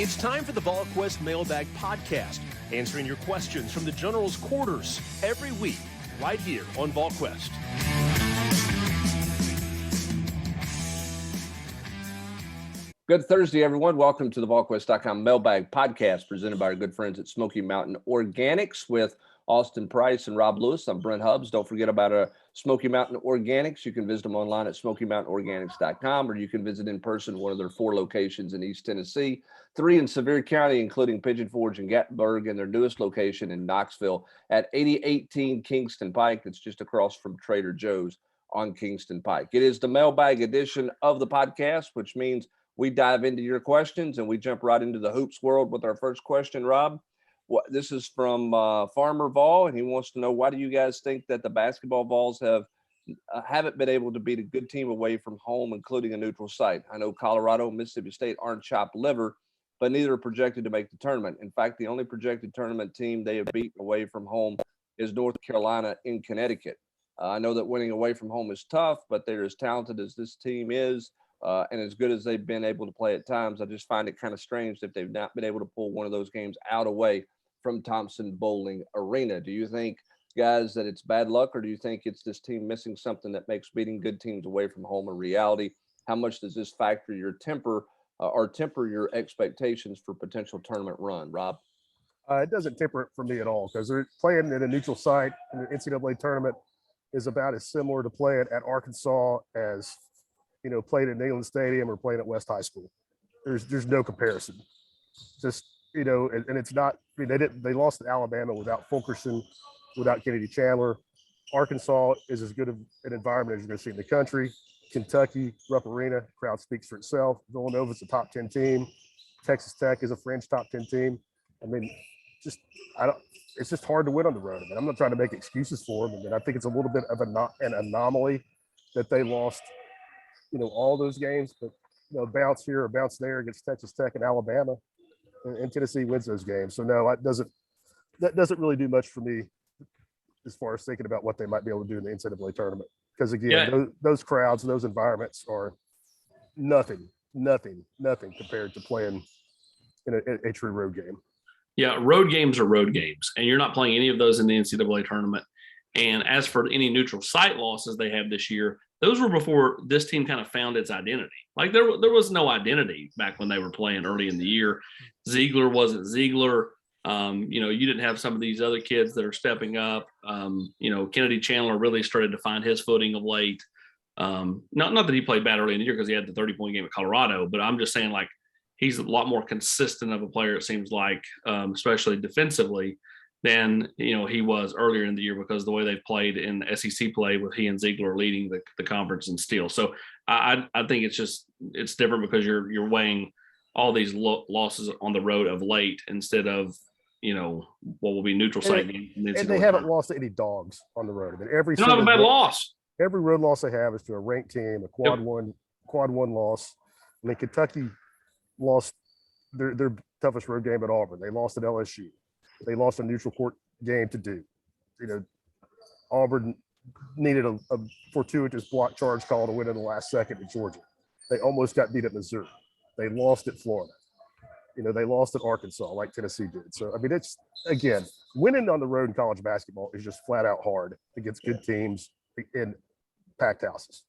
It's time for the Volquest Mailbag Podcast, answering your questions from the General's quarters every week, right here on Volquest. Good Thursday, everyone. Welcome to the Volquest.com Mailbag Podcast, presented by our good friends at Smoky Mountain Organics with Austin Price and Rob Lewis. I'm Brent Hubbs. Don't forget about Smoky Mountain Organics. You can visit them online at SmokyMountainOrganics.com, or you can visit in person one of their 4 locations in East Tennessee, 3 in Sevier County, including Pigeon Forge and Gatlinburg, and their newest location in Knoxville at 8018 Kingston Pike. It's just across from Trader Joe's on Kingston Pike. It is the mailbag edition of the podcast, which means we dive into your questions and we jump right into the hoops world with our first question, Rob. This is from Farmer Vol, and he wants to know, why do you guys think that the basketball Vols haven't been able to beat a good team away from home, including a neutral site? I know Colorado and Mississippi State aren't chopped liver, but neither are projected to make the tournament. In fact, the only projected tournament team they have beaten away from home is North Carolina in Connecticut. I know that winning away from home is tough, but they're as talented as this team is. And as good as they've been able to play at times, I just find it kind of strange that they've not been able to pull one of those games out away from Thompson Bowling Arena. Do you think, guys, that it's bad luck, or do you think it's this team missing something that makes beating good teams away from home a reality? How much does this factor your temper your expectations for potential tournament run, Rob? It doesn't temper it for me at all, because they're playing at a neutral site in the NCAA tournament is about as similar to playing at Arkansas as playing at Neyland Stadium or playing at West High School. There's no comparison. Just, and it's not, they lost to Alabama without Fulkerson, without Kennedy Chandler. Arkansas is as good of an environment as you're going to see in the country. Kentucky, Rupp Arena, crowd speaks for itself. Villanova's a top 10 team. Texas Tech is a fringe top 10 team. I mean, it's just hard to win on the road. I mean, I'm not trying to make excuses for them. I mean, I think it's a little bit of an anomaly that they lost all those games, but a bounce here, a bounce there against Texas Tech and Alabama, and Tennessee wins those games. So no, that doesn't really do much for me as far as thinking about what they might be able to do in the NCAA tournament. Because again, those crowds, those environments are nothing compared to playing in a true road game. Yeah, road games are road games, and you're not playing any of those in the NCAA tournament. And as for any neutral site losses they have this year, those were before this team kind of found its identity. Like there was no identity back when they were playing early in the year. Ziegler wasn't Ziegler. You didn't have some of these other kids that are stepping up. Kennedy Chandler really started to find his footing of late. Not that he played bad early in the year because he had the 30-point game at Colorado, but I'm just saying, like, he's a lot more consistent of a player, it seems like, especially defensively, than he was earlier in the year, because of the way they've played in the SEC play with he and Ziegler leading the conference in steals. So I think it's different because you're weighing all these losses on the road of late instead of what will be neutral site games. And they haven't lost to any dogs on the road. I mean, they don't have a bad loss. Every road loss they have is to a ranked team, a quad one loss. I mean, Kentucky lost their toughest road game at Auburn. They lost at LSU. They lost a neutral court game to Duke. Auburn needed a fortuitous block charge call to win in the last second at Georgia. They almost got beat at Missouri. They lost at Florida. They lost at Arkansas like Tennessee did. So, I mean, it's, again, winning on the road in college basketball is just flat out hard against good teams in packed houses.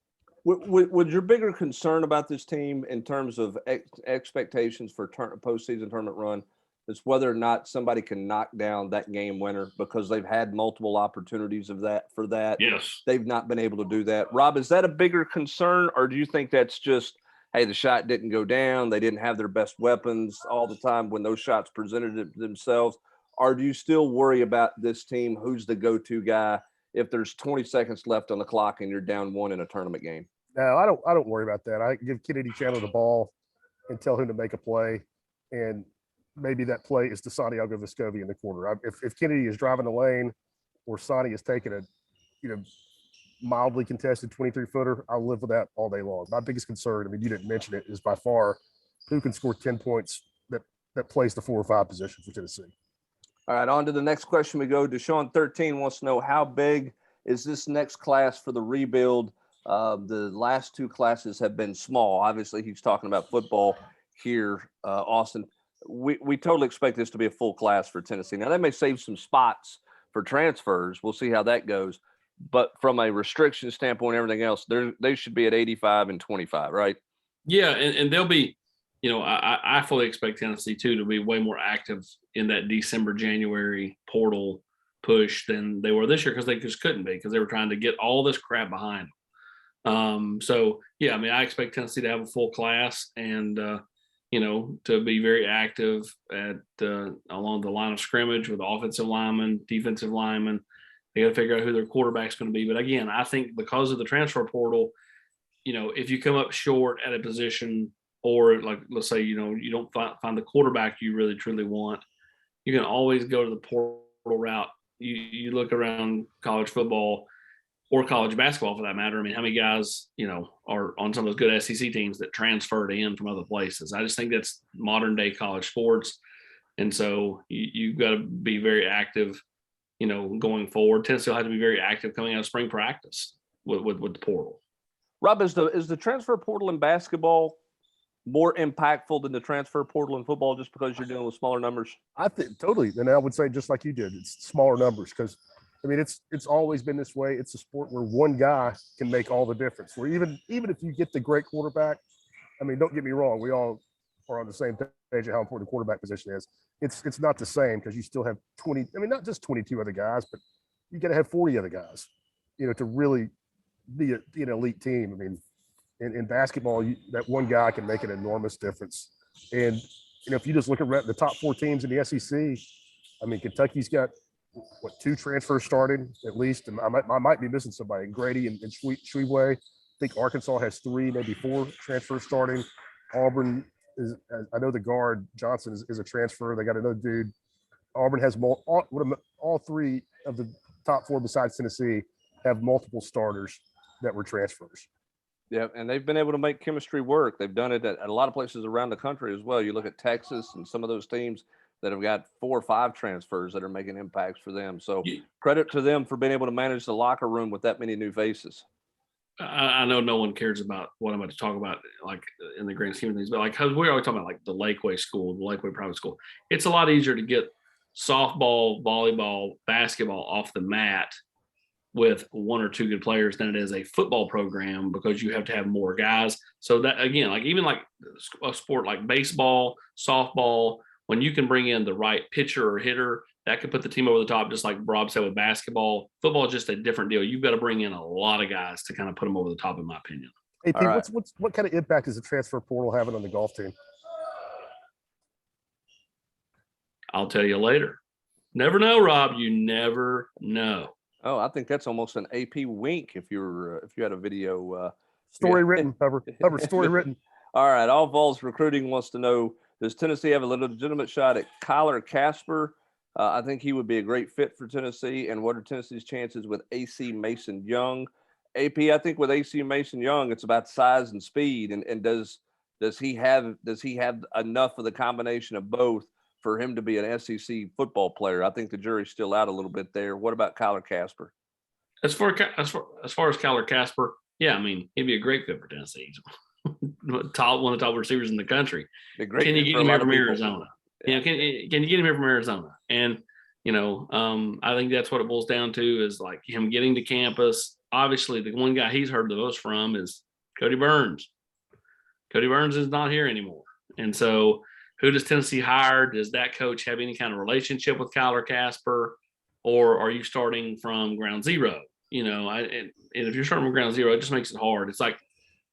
Would your bigger concern about this team in terms of expectations for postseason tournament run is whether or not somebody can knock down that game winner, because they've had multiple opportunities for that. Yes. They've not been able to do that. Rob, is that a bigger concern, or do you think that's just, hey, the shot didn't go down, they didn't have their best weapons all the time when those shots presented themselves? Or do you still worry about this team, who's the go-to guy if there's 20 seconds left on the clock and you're down 1 in a tournament game? No, I don't worry about that. I give Kennedy Chandler the ball and tell him to make a play, and maybe that play is to Santiago Vescovi in the corner. If Kennedy is driving the lane or Sonny is taking a mildly contested 23-footer, I'll live with that all day long. My biggest concern, I mean, you didn't mention it, is by far who can score 10 points that plays the 4 or 5 position for Tennessee. All right, on to the next question we go. Deshaun 13 wants to know, how big is this next class for the rebuild? The last 2 classes have been small. Obviously, he's talking about football here, Austin. we totally expect this to be a full class for Tennessee. Now, they may save some spots for transfers. We'll see how that goes. But from a restriction standpoint, everything else, they should be at 85 and 25, right? Yeah, and they'll be, I fully expect Tennessee too to be way more active in that December, January portal push than they were this year, because they just couldn't be, because they were trying to get all this crap behind them. So yeah, I mean, I expect Tennessee to have a full class and to be very active at along the line of scrimmage with offensive linemen, defensive linemen. They got to figure out who their quarterback's going to be. But again, I think because of the transfer portal, if you come up short at a position, or like, let's say, you don't find the quarterback you really truly want, you can always go to the portal route. You look around college football or college basketball for that matter. I mean, how many guys, are on some of those good SEC teams that transferred in from other places? I just think that's modern day college sports. And so you've got to be very active, going forward. Tennessee will have to be very active coming out of spring practice with the portal. Rob, is the transfer portal in basketball more impactful than the transfer portal in football, just because you're dealing with smaller numbers? I think totally. And I would say, just like you did, it's smaller numbers, because I mean, it's always been this way. It's a sport where one guy can make all the difference. Where even if you get the great quarterback, I mean, don't get me wrong, we all are on the same page of how important the quarterback position is. It's not the same, because you still have 20. I mean, not just 22 other guys, but you got to have 40 other guys, to really be an elite team. I mean, in basketball, that one guy can make an enormous difference. And if you just look at the top 4 teams in the SEC, I mean, Kentucky's got 2 transfers starting at least, and I might be missing somebody. Grady and Shweway. I think Arkansas has 3, maybe 4 transfers starting. Auburn is, I know the guard Johnson is a transfer. They got another dude. Auburn has all 3 of the top 4 besides Tennessee have multiple starters that were transfers. Yeah, and they've been able to make chemistry work. They've done it at a lot of places around the country as well. You look at Texas and some of those teams that have got 4 or 5 transfers that are making impacts for them. So credit to them for being able to manage the locker room with that many new faces. I know no one cares about what I'm about to talk about, like in the grand scheme of things, but like, cause we're always talking about like the Lakeway school, the Lakeway private school. It's a lot easier to get softball, volleyball, basketball off the mat with 1 or 2 good players than it is a football program, because you have to have more guys. So that, again, like even like a sport like baseball, softball, when you can bring in the right pitcher or hitter, that could put the team over the top, just like Rob said with basketball. Football is just a different deal. You've got to bring in a lot of guys to kind of put them over the top, in my opinion. Hey, Pete, right. What kind of impact is the transfer portal having on the golf team? I'll tell you later. Never know, Rob. You never know. Oh, I think that's almost an AP wink if you had a video. Story written, Hubbard, story written. All right. All Vols Recruiting wants to know, does Tennessee have a legitimate shot at Kyler Casper? I think he would be a great fit for Tennessee. And what are Tennessee's chances with AC Mason Young? AP, I think with AC Mason Young, it's about size and speed. And does he have enough of the combination of both for him to be an SEC football player? I think the jury's still out a little bit there. What about Kyler Casper? As far as Kyler Casper, yeah, I mean, he'd be a great fit for Tennessee. One of the top receivers in the country. Can you get him here from Arizona? Yeah. Can you get him here from Arizona? And I think that's what it boils down to, is like him getting to campus. Obviously, the one guy he's heard the most from is Cody Burns. Cody Burns is not here anymore, and so who does Tennessee hire? Does that coach have any kind of relationship with Kyler Casper, or are you starting from ground zero? And if you're starting from ground zero, it just makes it hard. It's like,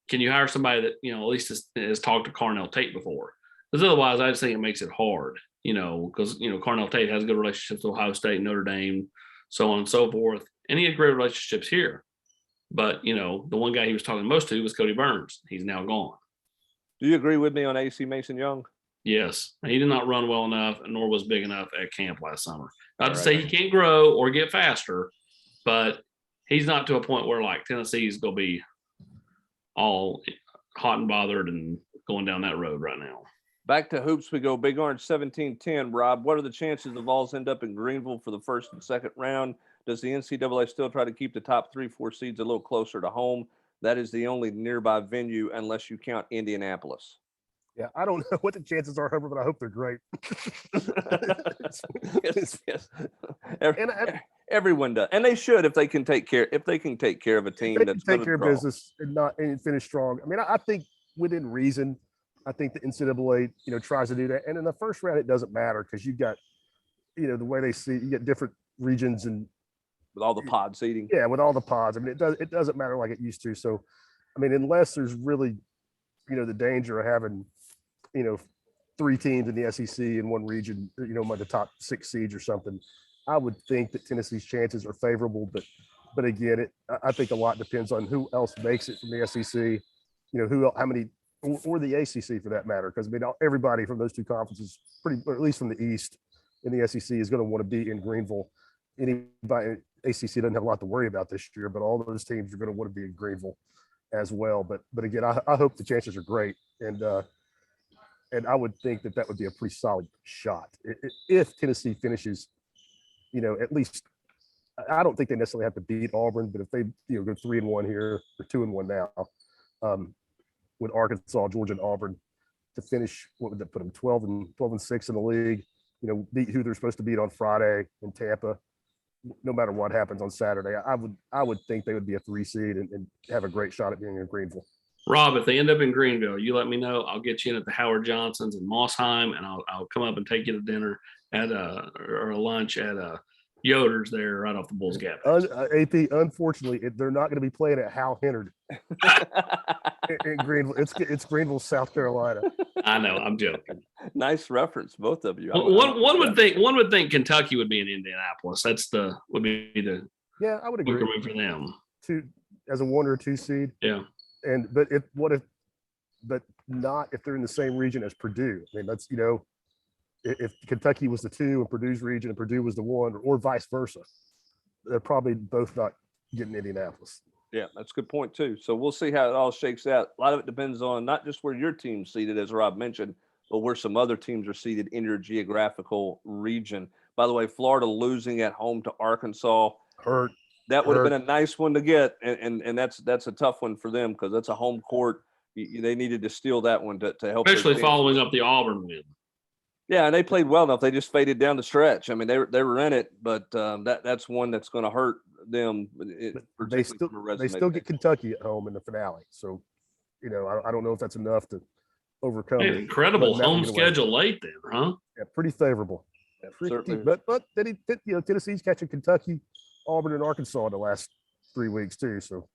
can you hire somebody that, at least has talked to Carnell Tate before? Because otherwise, I just think it makes it hard, because, Carnell Tate has good relationships with Ohio State, Notre Dame, so on and so forth. And he had great relationships here. But, the one guy he was talking most to was Cody Burns. He's now gone. Do you agree with me on AC Mason Young? Yes. He did not run well enough, nor was big enough at camp last summer. Not to say he can't grow or get faster, but he's not to a point where, like, Tennessee's going to be all hot and bothered and going down that road right now. Back to hoops we go. Big Orange 17-10. Rob, what are the chances the Vols end up in Greenville for the first and second round? Does the NCAA still try to keep the top 3-4 seeds a little closer to home? That is the only nearby venue unless you count Indianapolis. Yeah, I don't know what the chances are, Herbert, but I hope they're great. Yes. And Everyone does, and they should if they can take care of a team they can that's take going care to of draw. business and finish strong. I mean, I think within reason, I think the NCAA, tries to do that. And in the first round, it doesn't matter because you got, the way they see, you get different regions and With all the pod seating. yeah, with all the pods. I mean, it doesn't matter like it used to. So, I mean, unless there's really, the danger of having, 3 teams in the SEC in one region, among the top 6 seeds or something, I would think that Tennessee's chances are favorable. But again, I think a lot depends on who else makes it from the SEC, how many, or the ACC for that matter. Because I mean, everybody from those 2 conferences, or at least from the East in the SEC, is going to want to be in Greenville. Anybody ACC doesn't have a lot to worry about this year, but all those teams are going to want to be in Greenville as well. But again, I hope the chances are great, and I would think that would be a pretty solid shot if Tennessee finishes, at least. I don't think they necessarily have to beat Auburn, but if they go 3-1 here or 2-1 now, with Arkansas, Georgia, and Auburn to finish, what would that put them 12-6 in the league? Beat who they're supposed to beat on Friday in Tampa. No matter what happens on Saturday, I would think they would be a 3 seed and have a great shot at being in Greenville. Rob, if they end up in Greenville, you let me know. I'll get you in at the Howard Johnson's in Mossheim, and I'll come up and take you to dinner or a lunch at Yoder's there right off the Bulls Gap. AP, unfortunately, they're not going to be playing at Hal Hennard in Greenville. It's Greenville, South Carolina. I know, I'm joking. Nice reference, both of you. One would think Kentucky would be in Indianapolis. Would be the yeah, I would agree for them. As a 1 or 2 seed. Yeah. But not if they're in the same region as Purdue. I mean, that's if Kentucky was the 2 and Purdue's region and Purdue was the 1, or vice versa, they're probably both not getting Indianapolis. Yeah, that's a good point too. So we'll see how it all shakes out. A lot of it depends on not just where your team's seated, as Rob mentioned, but where some other teams are seated in your geographical region. By the way, Florida losing at home to Arkansas hurt. That would have been a nice one to get, and that's a tough one for them because that's a home court. They needed to steal that one to help. Especially following up the Auburn win. Yeah, and they played well enough. They just faded down the stretch. I mean, they were in it, but that's one that's going to hurt them. They still get Kentucky at home in the finale. So, I don't know if that's enough to overcome. Hey, incredible home schedule late then, huh? Yeah, pretty favorable. Yeah, certainly. But then Tennessee's catching Kentucky, Auburn, and Arkansas in the last 3 weeks too. So.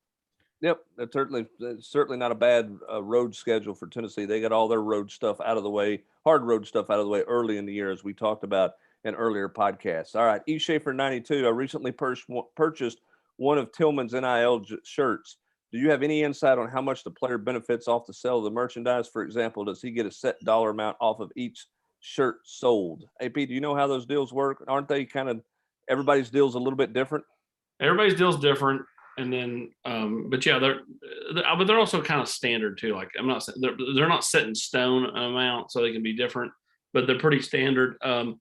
Yep, that's certainly not a bad road schedule for Tennessee. They got all their road stuff out of the way, hard road stuff out of the way early in the year, as we talked about in earlier podcasts. All right, E. Schaefer 92. I recently purchased one of Tillman's NIL shirts. Do you have any insight on how much the player benefits off the sale of the merchandise? For example, does he get a set dollar amount off of each shirt sold? AP, do you know how those deals work? Aren't they kind of everybody's deal's a little bit different? Everybody's deal's different. And then, but yeah, they're also kind of standard too. Like they're not set in stone amount, so they can be different, but they're pretty standard. Yeah,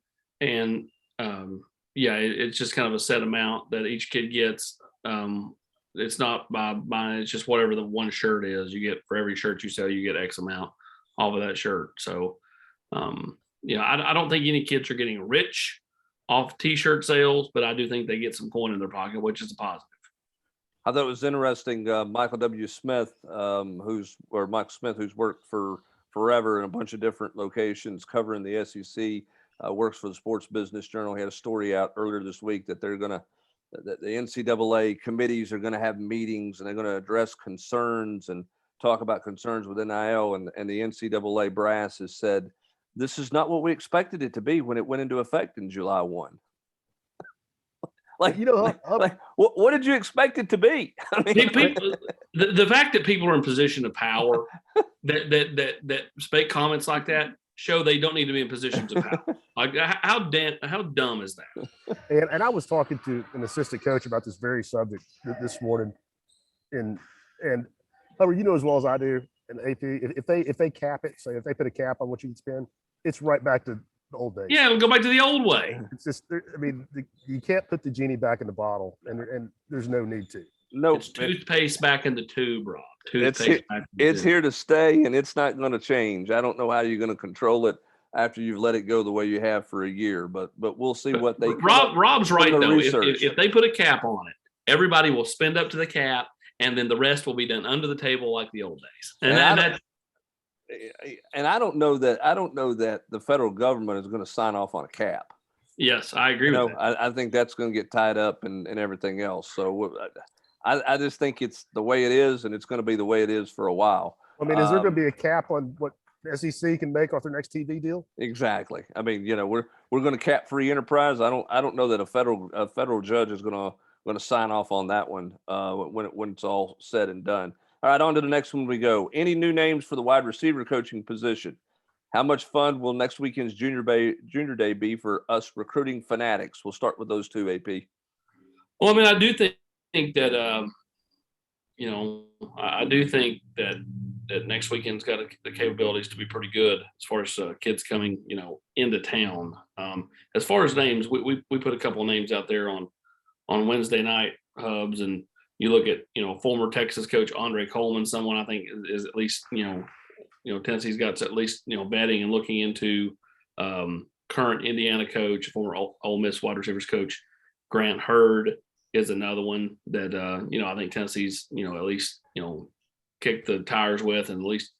it's just kind of a set amount that each kid gets. It's not by buying; it's just whatever the one shirt is. You get for every shirt you sell, you get X amount off of that shirt. So, yeah, I don't think any kids are getting rich off T-shirt sales, but I do think they get some coin in their pocket, which is a positive. I thought it was interesting. Michael W. Smith, who's worked for forever in a bunch of different locations covering the SEC, works for the Sports Business Journal. He had a story out earlier this week that the NCAA committees are going to have meetings and they're going to address concerns and talk about concerns with NIL. And the NCAA brass has said, this is not what we expected it to be when it went into effect in July 1. What did you expect it to be? I mean, the fact that people are in position of power that make comments like that show they don't need to be in positions of power. Like how dumb is that? And I was talking to an assistant coach about this very subject this morning, and Hubbard, you know as well as I do, and AP, if they cap it, say if they put a cap on what you can spend, it's right back to the old days. Yeah, we'll go back to the old way. It's just, I mean, you can't put the genie back in the bottle, and there's no need to. No, It's toothpaste back in the tube, Rob. it's Toothpaste here to stay, and it's not going to change. I don't know how you're going to control it after you've let it go the way you have for a year, but we'll see what they. Rob's right the though. research. If they put a cap on it, everybody will spend up to the cap, and then the rest will be done under the table like the old days. And I don't know that the federal government is going to sign off on a cap. Yes, I agree with that. I think that's going to get tied up and everything else. So I just think it's the way it is, and it's going to be the way it is for a while. I mean, is there going to be a cap on what SEC can make off their next TV deal? Exactly. I mean, we're going to cap free enterprise. I don't know that a federal judge is going to sign off on that one when it's all said and done. All right, on to the next one we go. Any new names for the wide receiver coaching position? How much fun will next weekend's Junior Day be for us recruiting fanatics? We'll start with those two, AP. Well, I mean, I do think that I do think that next weekend's got the capabilities to be pretty good as far as kids coming, into town. As far as names, we put a couple of names out there on Wednesday night, Hubs, and you look at former Texas coach Andre Coleman, someone I think is at least Tennessee's got at least betting and looking into. Current Indiana coach, former Ole Miss wide receivers coach Grant Hurd is another one that I think Tennessee's at least kicked the tires with and at least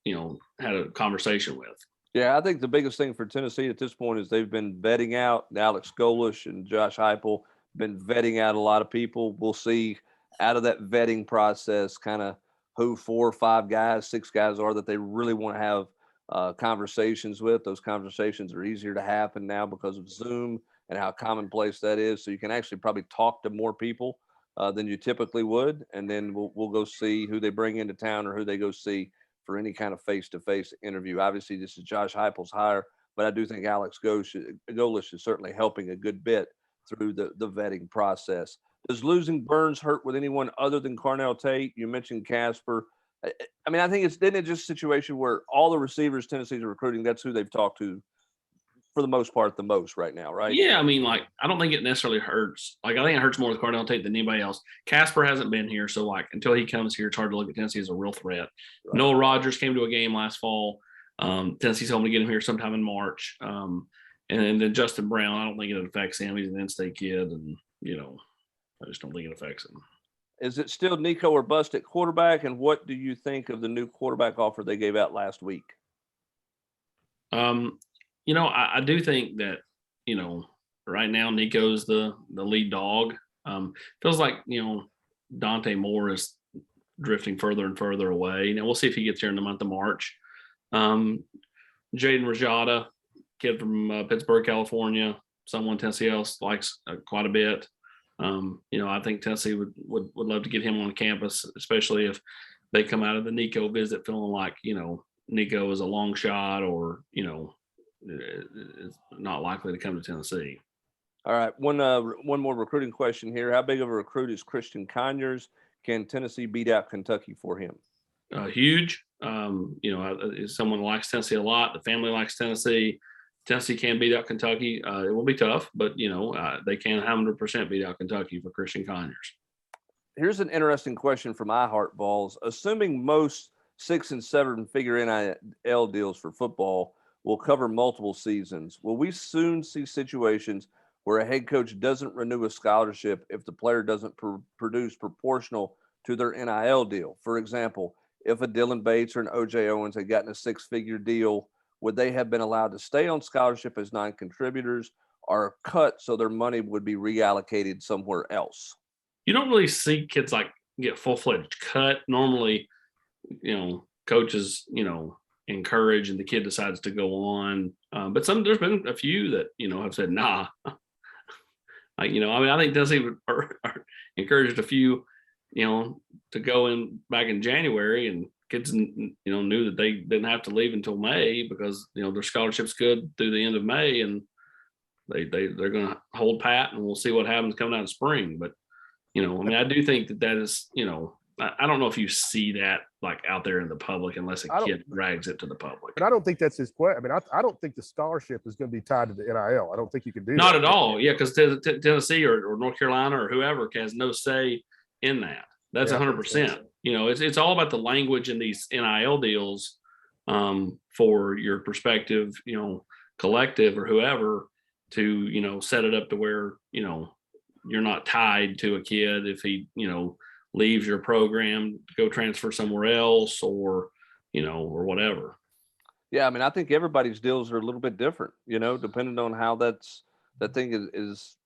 had a conversation with. Yeah, I think the biggest thing for Tennessee at this point is they've been vetting out Alex Golish and Josh Heupel, been vetting out a lot of people. We'll see out of that vetting process kind of who 4 or 5 guys, 6 guys are that they really want to have conversations with. Those conversations are easier to happen now because of Zoom and how commonplace that is. So you can actually probably talk to more people than you typically would. And then we'll go see who they bring into town or who they go see for any kind of face-to-face interview. Obviously, this is Josh Heupel's hire, but I do think Alex Golish is certainly helping a good bit through the vetting process. Does losing Burns hurt with anyone other than Carnell Tate? You mentioned Casper. I mean, I think isn't it just a situation where all the receivers Tennessee's recruiting, that's who they've talked to for the most part the most right now, right? Yeah, I mean, I don't think it necessarily hurts. I think it hurts more with Carnell Tate than anybody else. Casper hasn't been here, so until he comes here, it's hard to look at Tennessee as a real threat. Right. Noah Rogers came to a game last fall. Tennessee's hoping to get him here sometime in March. And then Justin Brown, I don't think it affects him. He's an in-state kid, and I just don't think it affects him. Is it still Nico or bust at quarterback? And what do you think of the new quarterback offer they gave out last week? I do think that, right now Nico's the lead dog. Feels like, Dante Moore is drifting further and further away. Now we'll see if he gets here in the month of March. Jaden Rajada, kid from Pittsburgh, California, someone Tennessee else likes quite a bit. I think Tennessee would love to get him on campus, especially if they come out of the Nico visit feeling like, Nico is a long shot or, is not likely to come to Tennessee. All right. One more recruiting question here. How big of a recruit is Christian Conyers? Can Tennessee beat out Kentucky for him? Huge. Someone likes Tennessee a lot. The family likes Tennessee. Tennessee can beat out Kentucky. It will be tough, but, they can 100% beat out Kentucky for Christian Conyers. Here's an interesting question from iHeartBalls. Assuming most 6- and 7-figure NIL deals for football will cover multiple seasons, will we soon see situations where a head coach doesn't renew a scholarship if the player doesn't produce proportional to their NIL deal? For example, if a Dylan Bates or an O.J. Owens had gotten a 6-figure deal, would they have been allowed to stay on scholarship as non-contributors or cut so their money would be reallocated somewhere else? You don't really see kids get full-fledged cut. Normally, coaches, encourage and the kid decides to go on. But there's been a few that, have said, nah. I think Tennessee would encouraged a few, to go in back in January, and kids, knew that they didn't have to leave until May because, their scholarship's good through the end of May, and they're going to hold pat, and we'll see what happens coming out of spring. But, I do think that is, I don't know if you see that out there in the public unless a kid drags it to the public. But I don't think that's his question. I mean, I don't think the scholarship is going to be tied to the NIL. I don't think you can do Not that. at all. Yeah, because Tennessee or North Carolina or whoever has no say in that. That's Yeah, 100%. It's all about the language in these NIL deals for your prospective, collective or whoever to, set it up to where, you're not tied to a kid if he, leaves your program to go transfer somewhere else or whatever. Yeah, I mean, I think everybody's deals are a little bit different, depending on how that thing is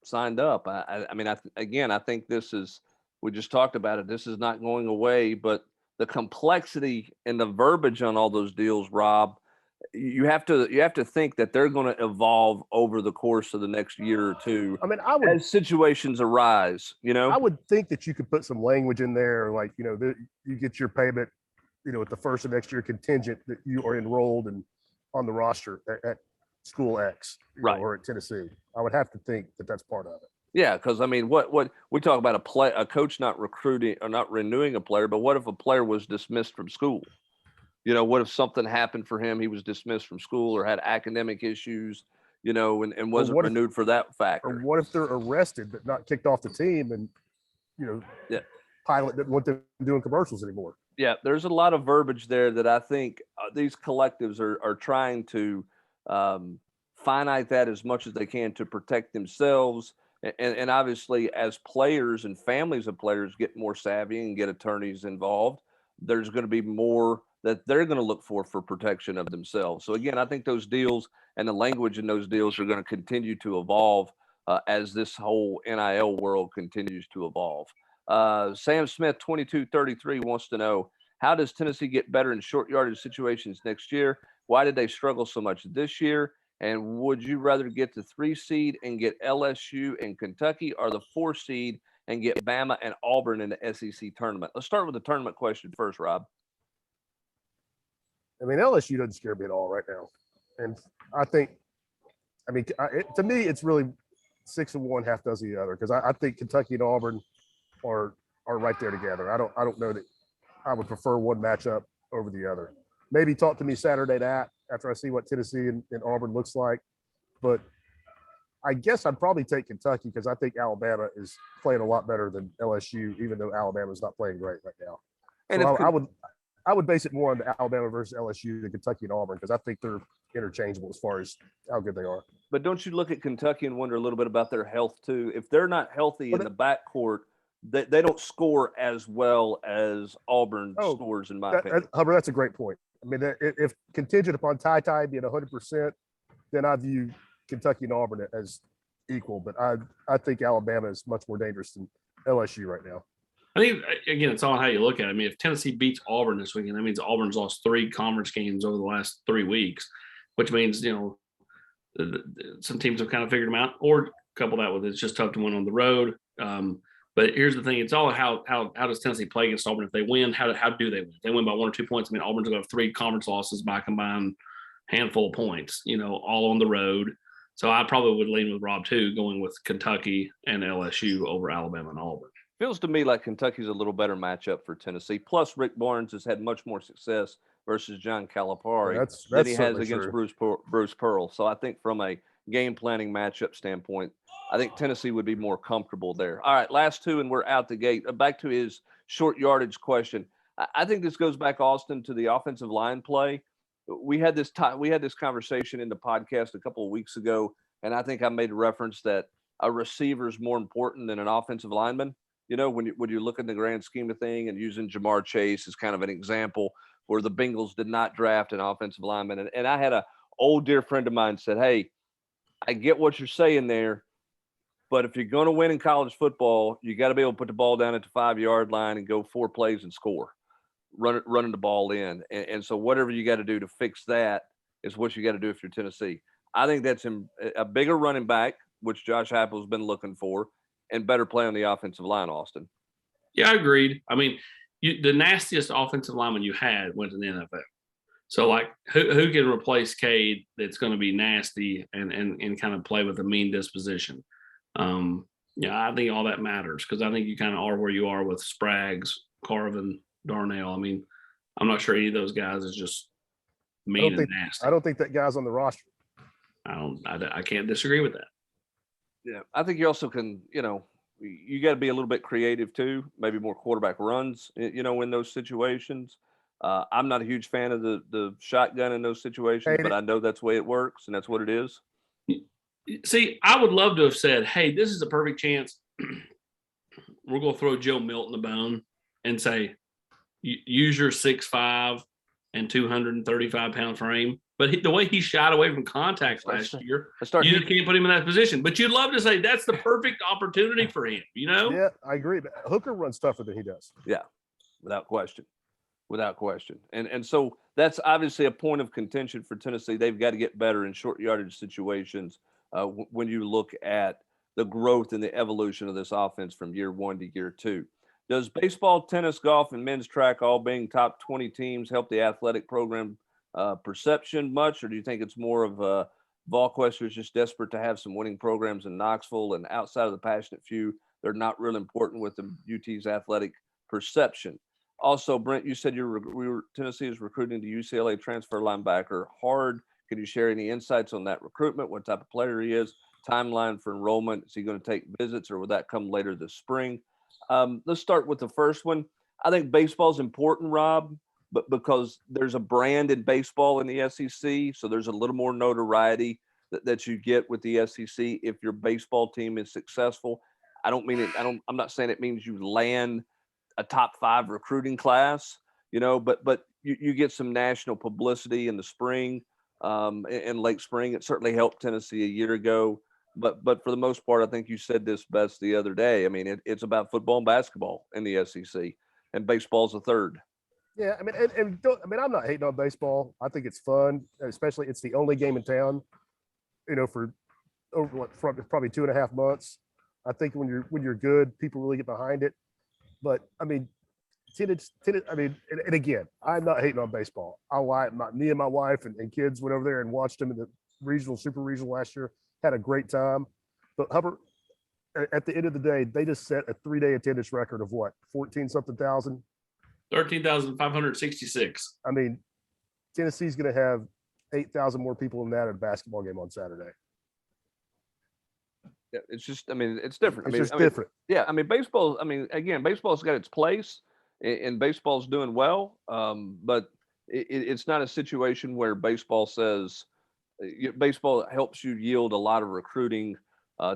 signed up. I think this is, we just talked about it. This is not going away, but the complexity and the verbiage on all those deals, Rob, you have to think that they're going to evolve over the course of the next year or two. I mean, as situations arise, I would think that you could put some language in there, like, you get your payment, at the first of next year contingent that you are enrolled and on the roster at school X, right, or at Tennessee. I would have to think that that's part of it. Yeah, because I mean, what we talk about a coach not recruiting or not renewing a player, but what if a player was dismissed from school? What if something happened for him? He was dismissed from school or had academic issues, and wasn't renewed for that factor. Or what if they're arrested but not kicked off the team, and yeah, Pilot didn't want them doing commercials anymore? Yeah, there's a lot of verbiage there that I think these collectives are trying to finite that as much as they can to protect themselves. And obviously, as players and families of players get more savvy and get attorneys involved, there's going to be more that they're going to look for protection of themselves. So again, I think those deals and the language in those deals are going to continue to evolve as this whole NIL world continues to evolve. Sam Smith, 2233, wants to know, how does Tennessee get better in short yardage situations next year? Why did they struggle so much this year? And would you rather get the 3 seed and get LSU and Kentucky, or the 4 seed and get Bama and Auburn in the SEC tournament? Let's start with the tournament question first, Rob. I mean, LSU doesn't scare me at all right now. And I think, to me, it's really 6 of one, half dozen the other, because I think Kentucky and Auburn are right there together. I don't know that I would prefer one matchup over the other. Maybe talk to me Saturday night after I see what Tennessee and Auburn looks like. But I guess I'd probably take Kentucky, because I think Alabama is playing a lot better than LSU, even though Alabama's not playing great right now. And so I would base it more on the Alabama versus LSU than Kentucky and Auburn, because I think they're interchangeable as far as how good they are. But don't you look at Kentucky and wonder a little bit about their health too? If they're not healthy in the backcourt, they don't score as well as Auburn scores, in my opinion. Hubbard, that's a great point. I mean, if contingent upon Ty being 100%, then I view Kentucky and Auburn as equal. But I think Alabama is much more dangerous than LSU right now. I think, again, it's all how you look at it. I mean, if Tennessee beats Auburn this weekend, that means Auburn's lost 3 conference games over the last 3 weeks, which means, some teams have kind of figured them out, or couple that with it's just tough to win on the road. But here's the thing. It's all how does Tennessee play against Auburn? If they win, how do they win? If they win by 1 or 2 points, I mean, Auburn's going to have 3 conference losses by a combined handful of points, all on the road. So I probably would lean with Rob too, going with Kentucky and LSU over Alabama and Auburn. Feels to me like Kentucky's a little better matchup for Tennessee. Plus, Rick Barnes has had much more success versus John Calipari than he has against Bruce Pearl. So I think from a game planning matchup standpoint, I think Tennessee would be more comfortable there. All right, last 2, and we're out the gate. Back to his short yardage question. I think this goes back, Austin, to the offensive line play. We had this conversation in the podcast a couple of weeks ago, and I think I made a reference that a receiver is more important than an offensive lineman. When you look in the grand scheme of thing, and using Jamar Chase as kind of an example where the Bengals did not draft an offensive lineman. And I had an old dear friend of mine said, hey, I get what you're saying there, but if you're going to win in college football, you got to be able to put the ball down at the 5-yard line and go 4 plays and score, running the ball in. And so whatever you got to do to fix that is what you got to do if you're Tennessee. I think that's a bigger running back, which Josh Heupel's been looking for, and better play on the offensive line, Austin. Yeah, I agreed. I mean, the nastiest offensive lineman you had went to the NFL. So, like, who can replace Cade that's going to be nasty and kind of play with a mean disposition? I think all that matters, because I think you kind of are where you are with Spraggs, Carvin, Darnell. I mean, I'm not sure any of those guys is just mean and nasty. I don't think that guy's on the roster. I can't disagree with that. Yeah, I think you also can, you got to be a little bit creative too, maybe more quarterback runs, in those situations. I'm not a huge fan of the shotgun in those situations, but I know that's the way it works and that's what it is. See, I would love to have said, hey, this is a perfect chance. We're going to throw Joe Milton the bone and say, use your 6'5" and 235-pound frame. But the way he shied away from contact last year, you can't put him in that position. But you'd love to say that's the perfect opportunity for him, Yeah, I agree. But Hooker runs tougher than he does. Yeah, without question. And so that's obviously a point of contention for Tennessee. They've got to get better in short yardage situations when you look at the growth and the evolution of this offense from year 1 to year 2. Does baseball, tennis, golf, and men's track all being top 20 teams help the athletic program perception much, or do you think it's more of Volquest is just desperate to have some winning programs in Knoxville, and outside of the passionate few, they're not real important with the UT's athletic perception? Also, Brent, you said Tennessee is recruiting the UCLA transfer linebacker hard. Could you share any insights on that recruitment? What type of player he is? Timeline for enrollment? Is he going to take visits, or will that come later this spring? Let's start with the first one. I think baseball is important, Rob, but because there's a brand in baseball in the SEC, so there's a little more notoriety that you get with the SEC if your baseball team is successful. I'm not saying it means you land a top 5 recruiting class, but you get some national publicity in the spring, in late spring. It certainly helped Tennessee a year ago. But for the most part, I think you said this best the other day. I mean, it's about football and basketball in the SEC, and baseball's a third. Yeah, I mean, I'm not hating on baseball. I think it's fun, especially it's the only game in town, for probably 2.5 months. I think when you're good, people really get behind it. But I mean, and again, I'm not hating on baseball. Me and my wife and kids went over there and watched them in the super regional last year. Had a great time. But Hubbard, at the end of the day, they just set a 3-day attendance record of what, 14-something thousand? 13,566. I mean, Tennessee's going to have 8,000 more people than that at a basketball game on Saturday. Yeah, it's just, it's different. It's different. Yeah, baseball's got its place, and baseball's doing well. But it's not a situation where baseball says, baseball helps you yield a lot of recruiting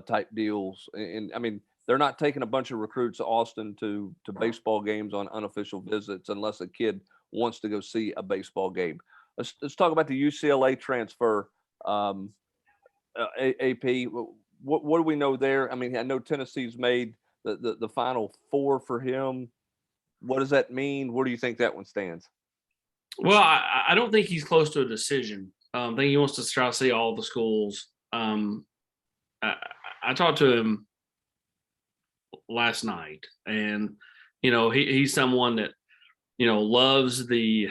type deals. And they're not taking a bunch of recruits to Austin to baseball games on unofficial visits unless a kid wants to go see a baseball game. Let's talk about the UCLA transfer. AP, what do we know there? I know Tennessee's made the Final Four for him. What does that mean? Where do you think that one stands? Well, I don't think he's close to a decision. I think he wants to try to see all the schools. I talked to him last night, and he's someone that loves the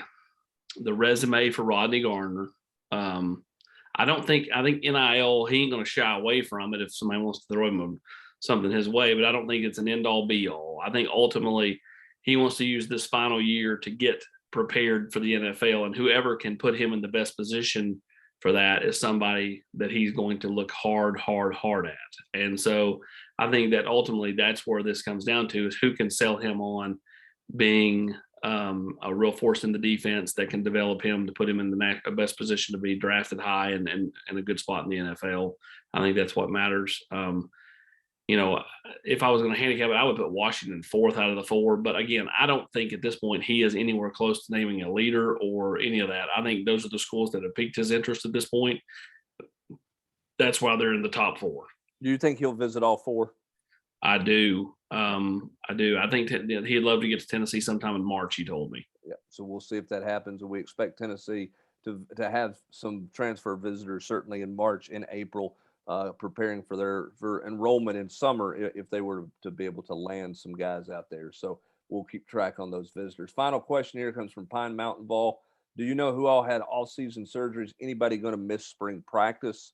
resume for Rodney Garner. I think NIL, he ain't going to shy away from it if somebody wants to throw him something his way, but I don't think it's an end all be all. I think ultimately he wants to use this final year to get prepared for the NFL, and whoever can put him in the best position for that is somebody that he's going to look hard at. And so I think that ultimately that's where this comes down to, is who can sell him on being a real force in the defense that can develop him to put him in the best position to be drafted high and a good spot in the NFL. I think that's what matters. If I was going to handicap it, I would put Washington 4th out of the 4. But again, I don't think at this point he is anywhere close to naming a leader or any of that. I think those are the schools that have piqued his interest at this point. That's why they're in the top 4. Do you think he'll visit all 4? I do. I think he'd love to get to Tennessee sometime in March, he told me. Yeah. So we'll see if that happens. And we expect Tennessee to have some transfer visitors certainly in March and April, preparing for enrollment in summer if they were to be able to land some guys out there. So we'll keep track on those visitors. Final question here comes from Pine Mountain Ball. Do you know who all had all-season surgeries? Anybody going to miss spring practice?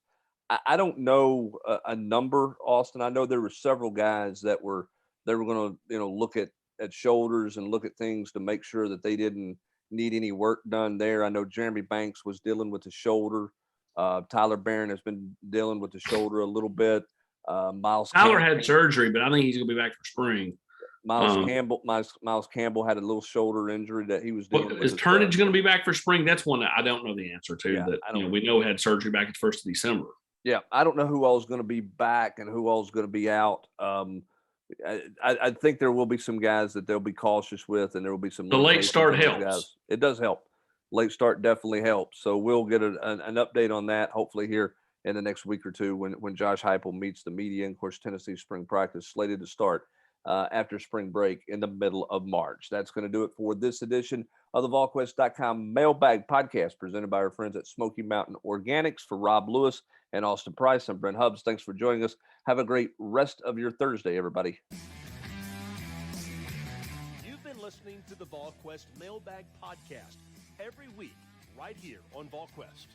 I don't know a number, Austin. I know there were several guys that were going to look at shoulders and look at things to make sure that they didn't need any work done there. I know Jeremy Banks was dealing with the shoulder. Tyler Barron has been dealing with the shoulder a little bit. Miles Tyler Campbell, had surgery, but I think he's going to be back for spring. Miles Campbell had a little shoulder injury that he was dealing with. Is Turnage going to be back for spring? That's one that I don't know the answer to. Yeah, We know had surgery back at the 1st of December. Yeah, I don't know who all is going to be back and who all is going to be out. I think there will be some guys that they'll be cautious with, and there will be some. The late start helps. Guys. It does help. Late start definitely helps. So we'll get an update on that hopefully here in the next week or two when Josh Heupel meets the media. And of course, Tennessee spring practice slated to start after spring break in the middle of March. That's going to do it for this edition of the Volquest.com Mailbag Podcast presented by our friends at Smoky Mountain Organics. For Rob Lewis and Austin Price, I'm Brent Hubbs. Thanks for joining us. Have a great rest of your Thursday, everybody. You've been listening to the Volquest Mailbag Podcast every week right here on Volquest.